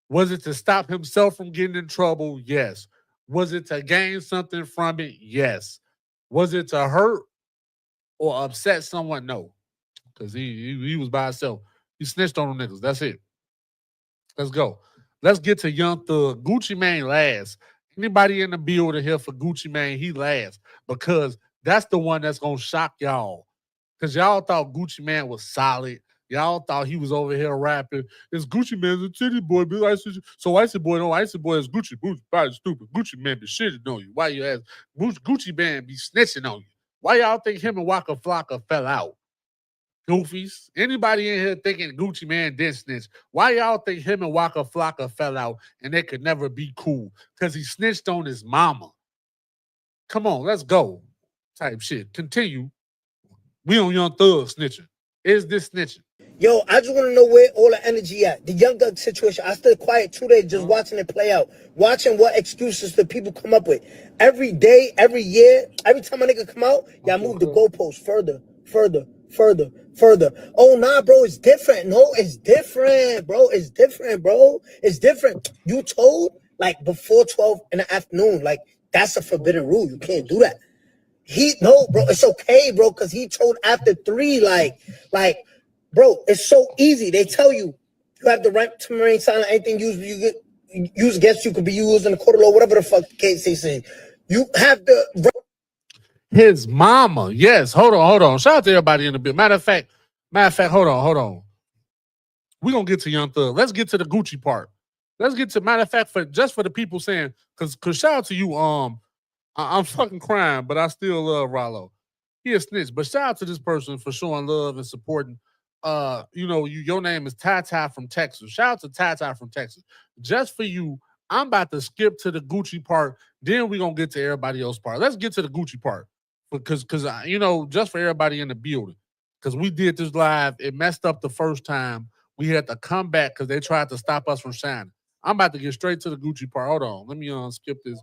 Was it to stop himself from getting in trouble? Yes. Was it to gain something from it? Yes. Was it to hurt or upset someone? No. Because he was by himself. He snitched on them niggas. That's it. Let's go. Let's get to Young Thug. Gucci Mane last. Anybody in the building here for Gucci Mane, he last. Because that's the one that's going to shock y'all. Because y'all thought Gucci Mane was solid. Y'all thought he was over here rapping. It's Gucci Mane's a titty boy. So Icy Boy, no, Icy Boy is Gucci. Gucci probably stupid. Gucci Mane be shitting on you. Why you ask? Gucci Mane be snitching on you. Why y'all think him and Waka Flocka fell out? Goofies. Anybody in here thinking Gucci Mane did snitch? Why y'all think him and Waka Flocka fell out and they could never be cool? Because he snitched on his mama. Come on, let's go. Type shit. Continue. We on Young Thug snitching. Is this snitching? Yo, I just want to know where all the energy at. The Young Thug situation, I stood quiet 2 days just watching it play out. Watching what excuses the people come up with. Every day, every year, every time a nigga come out, y'all move the goalposts further. Oh, nah, bro, it's different. No, it's different, bro. It's different. You told, like, before 12 in the afternoon. Like, that's a forbidden rule. You can't do that. No, bro, it's okay, bro, because he told after 3, like, bro, it's so easy. They tell you have the right to remain silent. Anything used against you could be used in the court of law, whatever the fuck the case they say. You have the his mama. Yes, hold on. Shout out to everybody in the bill. Matter of fact, hold on. We're gonna get to Young Thug. Let's get to the Gucci part. Let's get to matter of fact, for the people saying, cause shout out to you, I'm fucking crying, but I still love Ralo. He a snitch, but shout out to this person for showing love and supporting. Your name is Tata from Texas. Shout out to Tata from Texas. Just for you, I'm about to skip to the Gucci part. Then we're gonna get to everybody else part. Let's get to the Gucci part. Because just for everybody in the building. Because we did this live. It messed up the first time. We had to come back because they tried to stop us from shining. I'm about to get straight to the Gucci part. Hold on. Let me skip this.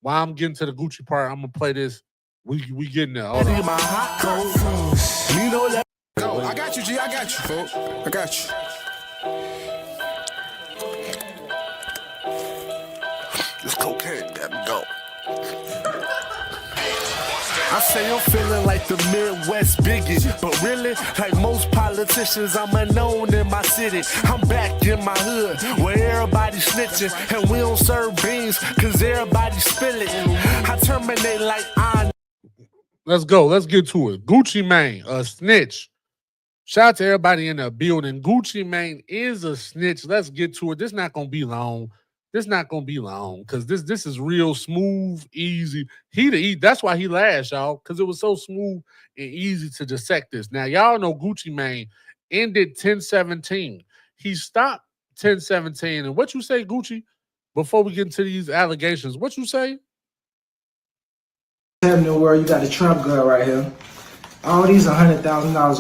While I'm getting to the Gucci part, I'm gonna play this. We getting there. Hold on. Go. I got you, G. I got you, folks. I got you. This cocaine got me go. I say I'm feeling like the Midwest bigot, but really, like most politicians, I'm unknown in my city. I'm back in my hood, where everybody's snitching, and we don't serve beans, cause everybody spill it. I terminate like I. Let's go. Let's get to it. Gucci Mane, a snitch. Shout out to everybody in the building. Gucci Mane is a snitch. Let's get to it. This not gonna be long. This not gonna be long because this is real smooth, easy. That's why he last, y'all, because it was so smooth and easy to dissect this. Now, y'all know Gucci Mane ended 10-17. He stopped 10-17. And what you say, Gucci, before we get into these allegations, what you say? In the world, you got the trap girl right here. All these $100,000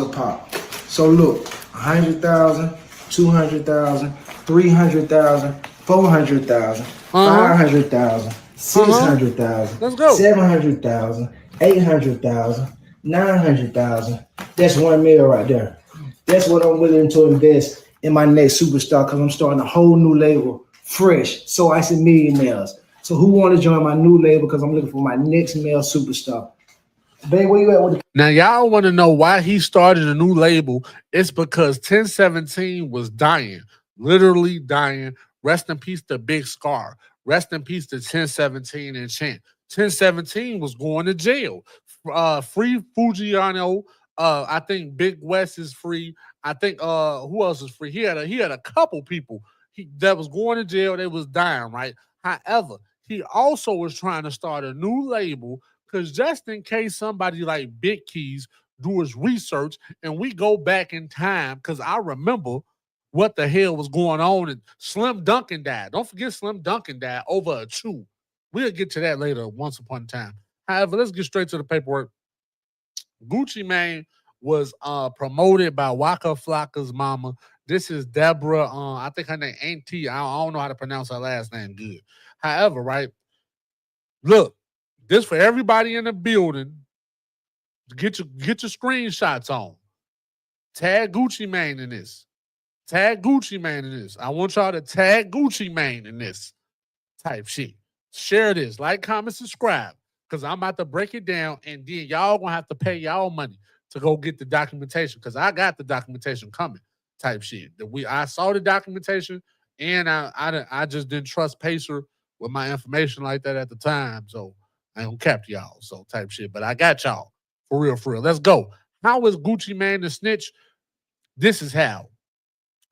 a pop. So look, 100,000, 200,000, 300,000, 400,000, 500,000, 600,000, Let's go. 700,000, 800,000, 900,000. That's $1 million right there. That's what I'm willing to invest in my next superstar because I'm starting a whole new label, fresh. So I said millionaires. So who want to join my new label because I'm looking for my next male superstar? Babe, where you at with the Now, y'all want to know why he started a new label. It's because 10-17 was dying, literally dying. Rest in peace to Big Scar. Rest in peace to 10-17 and Chant. 10-17 was going to jail. Free Fujiano. I think Big West is free. I think who else is free? He had a couple people that was going to jail. They was dying, right? However, he also was trying to start a new label because just in case somebody like Big Keys do his research and we go back in time, because I remember what the hell was going on and Slim Duncan died. Don't forget Slim Duncan died over a chew. We'll get to that later once upon a time. However, let's get straight to the paperwork. Gucci Mane was promoted by Waka Flocka's mama. This is Deborah. I think her name Auntie. I don't know how to pronounce her last name good. However, right? Look, this for everybody in the building. Get your screenshots on. Tag Gucci Mane in this. Tag Gucci Mane in this. I want y'all to tag Gucci Mane in this type shit. Share this. Like, comment, subscribe. Because I'm about to break it down. And then y'all gonna have to pay y'all money to go get the documentation. Because I got the documentation coming type shit. I saw the documentation and I just didn't trust Pacer with my information like that at the time. So I don't cap y'all. So type shit. But I got y'all. For real, for real. Let's go. How is Gucci Mane the snitch? This is how.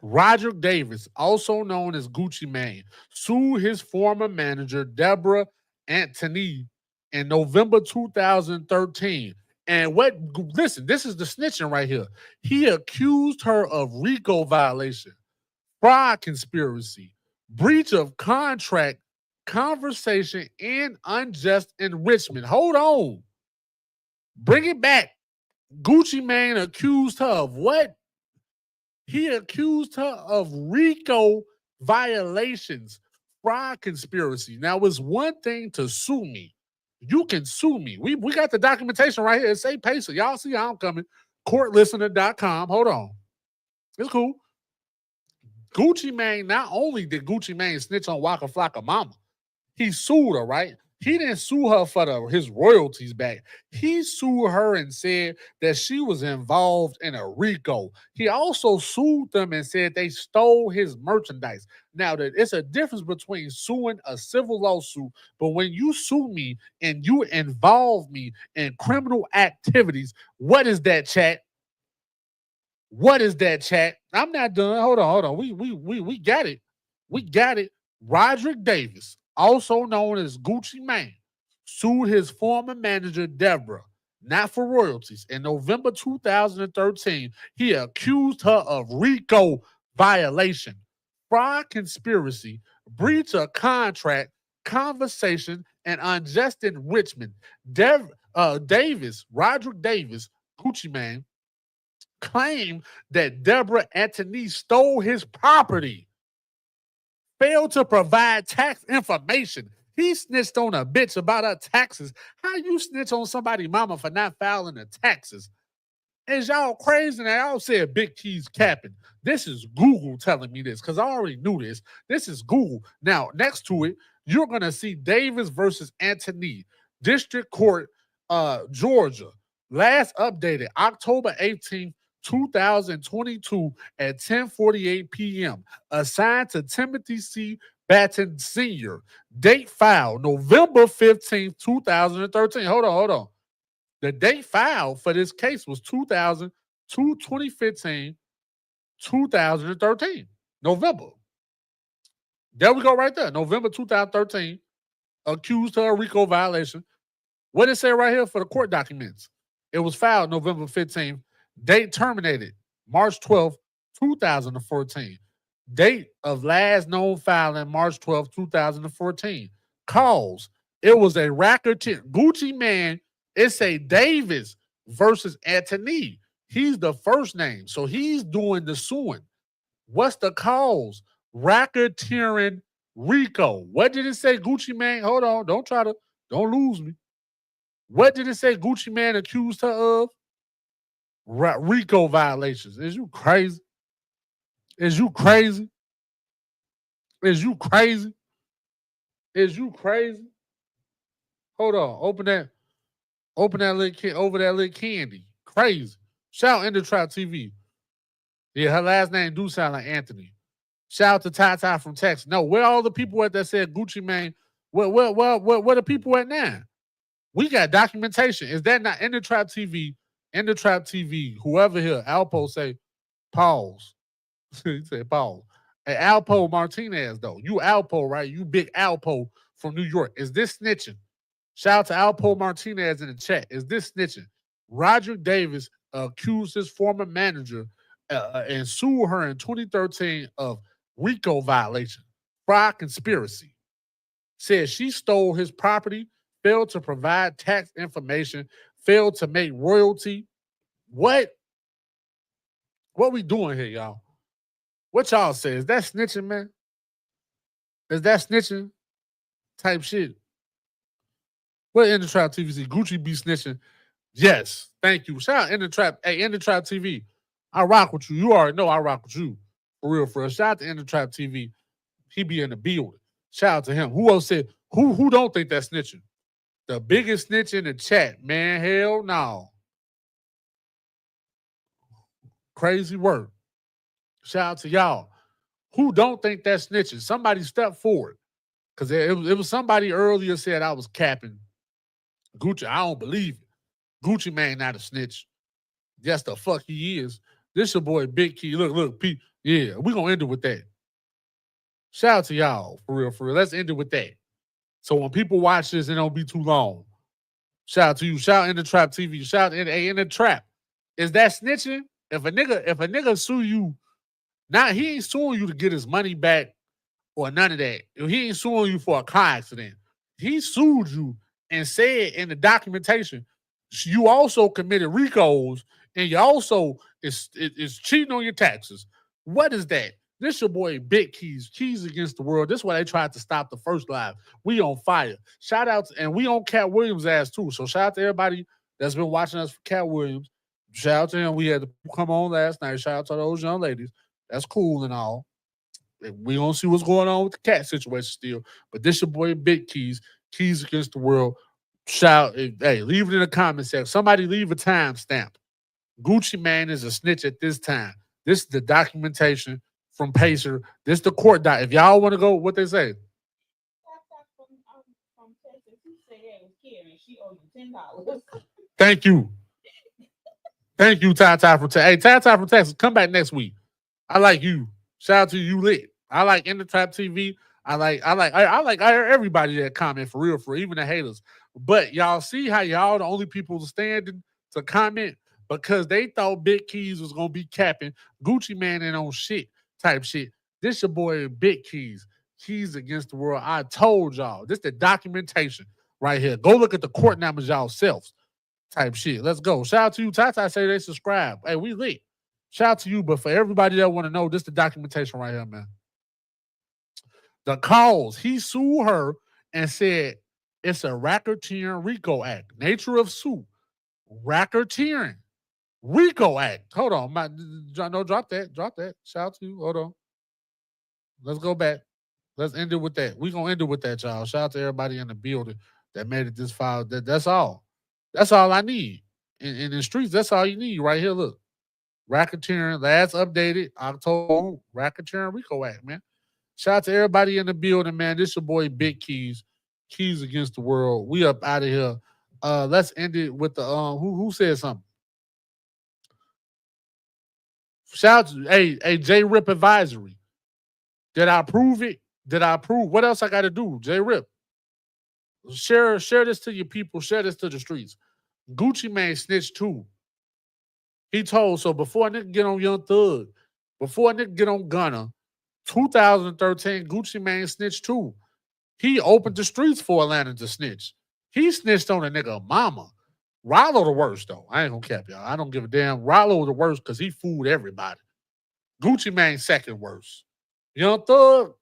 Roderick Davis, also known as Gucci Mane, sued his former manager, Deborah Antony, in November 2013. And listen, this is the snitching right here. He accused her of Rico violation, fraud conspiracy, breach of contract, conversation, and unjust enrichment. Hold on. Bring it back. Gucci Mane accused her of what? He accused her of Rico violations, fraud conspiracy. Now, it's one thing to sue me. You can sue me. We got the documentation right here. It say Pacer. Y'all see how I'm coming. Courtlistener.com. Hold on. It's cool. Gucci Mane, not only did Gucci Mane snitch on Waka Flocka mama, he sued her, right? He didn't sue her for his royalties back. He sued her and said that she was involved in a RICO. He also sued them and said they stole his merchandise. Now, it's a difference between suing a civil lawsuit, but when you sue me and you involve me in criminal activities, what is that, chat? What is that, chat? I'm not done. Hold on. We got it. We got it. Roderick Davis, also known as Gucci Mane, sued his former manager, Deborah, not for royalties. In November 2013, he accused her of RICO violation, fraud conspiracy, breach of contract, conversation, and unjust enrichment. Roderick Davis, Gucci Mane, claimed that Deborah Antony stole his property, failed to provide tax information. He snitched on a bitch about her taxes. How you snitch on somebody's mama for not filing the taxes? Is y'all crazy? Now, y'all said Big Keys capping. This is Google telling me this because I already knew this. This is Google. Now, next to it, you're going to see Davis versus Antony, District Court, Georgia. Last updated October 18th, 2022 at 10:48 p.m. Assigned to Timothy C. Batten Sr. Date filed November 15th, 2013. Hold on. The date filed for this case was to 2015, 2013, November. There we go right there. November 2013, accused her of RICO violation. What did it say right here for the court documents? It was filed November 15th. Date terminated March 12th, 2014. Date of last known filing March 12th, 2014. Cause, it was a racketeer. Gucci Man, it's a Davis versus Anthony. He's the first name. So he's doing the suing. What's the cause? Racketeering Rico. What did it say, Gucci Man? Hold on. Don't lose me. What did it say Gucci Man accused her of? Rico violations. Is you crazy? Is you crazy? Is you crazy? Is you crazy? Hold on. Open that little candy. Crazy. Shout In the Trap TV. Yeah, her last name do sound like Anthony. Shout out to Ty from Texas. No, where all the people at that said Gucci Man? Where the people at now? We got documentation. Is that not In the Trap TV? In the Trap TV. Whoever here, Alpo say, pause. He said pause. Hey, Alpo Martinez, though. You Alpo, right? You big Alpo from New York. Is this snitching? Shout out to Alpo Martinez in the chat. Is this snitching? Roger Davis accused his former manager and sued her in 2013 of RICO violation, fraud conspiracy. Said she stole his property, failed to provide tax information, failed to make royalty. What we doing here, y'all? What y'all say? Is that snitching, man? Is that snitching type shit? What In the Trap TV see? Gucci be snitching. Yes. Thank you. Shout out In the Trap. Hey, In the Trap TV. I rock with you. You already know I rock with you. For real, for real. Shout out to In the Trap TV. He be in the building. Shout out to him. Who else said, who don't think that's snitching? The biggest snitch in the chat, man. Hell no. Crazy work. Shout out to y'all. Who don't think that's snitching? Somebody step forward. Because it was somebody earlier said I was capping Gucci. I don't believe it. Gucci Man not a snitch. Yes, the fuck he is. This your boy Big Key. Look, Pete. Yeah, we're going to end it with that. Shout out to y'all. For real, for real. Let's end it with that. So when people watch this, it don't be too long. Shout out to you. Shout out In the Trap TV. Shout out In the Trap. Is that snitching? If a nigga sue you, he ain't suing you to get his money back or none of that. He ain't suing you for a car accident. He sued you and said in the documentation, you also committed RICOs and you also is cheating on your taxes. What is that? This your boy Big Keys Against the World. This is why they tried to stop the first live. We on fire. Shout out and we on Cat Williams' ass too. So shout out to everybody that's been watching us for Cat Williams. Shout out to him. We had to come on last night. Shout out to those young ladies. That's cool and all. We don't see what's going on with the cat situation still. But this your boy Big Keys Against the World. Shout, hey, leave it in the comment section. Somebody leave a timestamp. Gucci Man is a snitch at this time. This is the documentation from Pacer. This is the court doc. If y'all want to go, what they say? Thank you. Thank you, Ty from Texas. Hey, Ty from Texas, come back next week. I like you. Shout out to you, lit. I like In the Trap TV. I like everybody that comment for real, even the haters. But y'all see how y'all the only people standing to comment because they thought Big Keys was gonna be capping Gucci Man and on shit type shit. This your boy Big Keys Against the World. I told y'all. This the documentation right here. Go look at the court numbers y'all selves type shit. Let's go. Shout out to you. Tata say they subscribe. Hey, we lit. Shout out to you. But for everybody that want to know, this the documentation right here, man. The cause, he sued her and said it's a racketeering RICO Act. Nature of suit, racketeering RICO Act. Hold on. Drop that. Shout out to you. Hold on. Let's go back. Let's end it with that. We're going to end it with that, y'all. Shout out to everybody in the building that made it this far. That's all. That's all I need. In the streets, that's all you need right here. Look. Racketeering, last updated October, racketeering RICO Act, man. Shout out to everybody in the building, man. This your boy Big Keys Against the World. We up out of here. Let's end it with the who said something? Shout out to hey J Rip Advisory. Did I approve it? Did I approve? What else I got to do? J Rip. Share this to your people. Share this to the streets. Gucci Mane snitched too. He told, so before a nigga get on Young Thug, before a nigga get on Gunna, 2013, Gucci Mane snitched too. He opened the streets for Atlanta to snitch. He snitched on a nigga mama. Ralo the worst, though. I ain't gonna cap y'all. I don't give a damn. Ralo the worst because he fooled everybody. Gucci Mane second worst. Young Thug,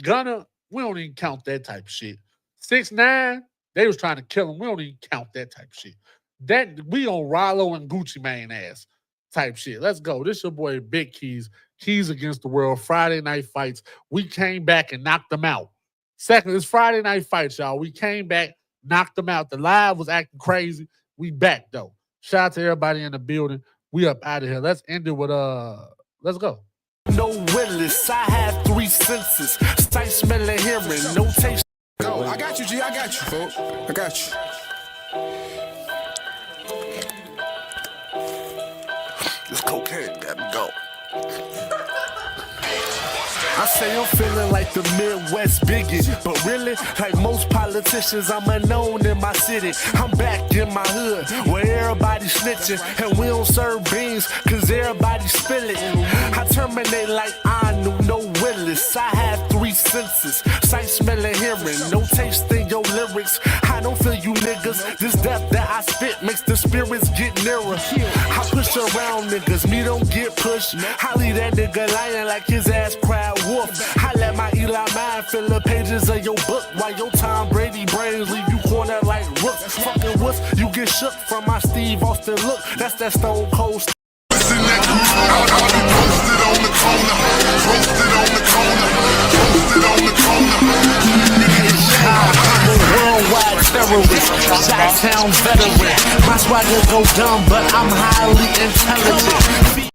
Gunna, we don't even count that type of shit. 6ix9ine, they was trying to kill him. We don't even count that type of shit. That we on Ralo and Gucci Mane ass type shit. Let's go. This your boy Big Keys. Keys Against the World. Friday Night Fights. We came back and knocked them out. Second, it's Friday Night Fights, y'all. We came back, knocked them out. The live was acting crazy. We back though. Shout out to everybody in the building. We up out of here. Let's end it with let's go. No Willis, I have 3 senses. Sight, smelling, hearing, no taste. Go, I got you, G. I got you, folks. I got you. This cocaine got me go. I say I'm feeling like the Midwest bigot, but really, like most politicians, I'm unknown in my city. I'm back in my hood, where everybody's snitching, and we don't serve beans, cause everybody spill it. I terminate like I knew no Willis. I have 3 senses, sight, smelling, hearing, no taste in your lyrics. I don't feel you niggas, this death that I spit makes the spirits get nearer. I push around niggas, me don't get pushed. I leave that nigga lying like his ass cried wolf. I let my Eli mind fill the pages of your book while your Tom Brady brains leave you cornered like rooks. Fucking wuss, you get shook from my Steve Austin look. That's that stone cold. I'm a worldwide terrorist, Chi-Town veteran. My swagger go dumb, but I'm highly intelligent.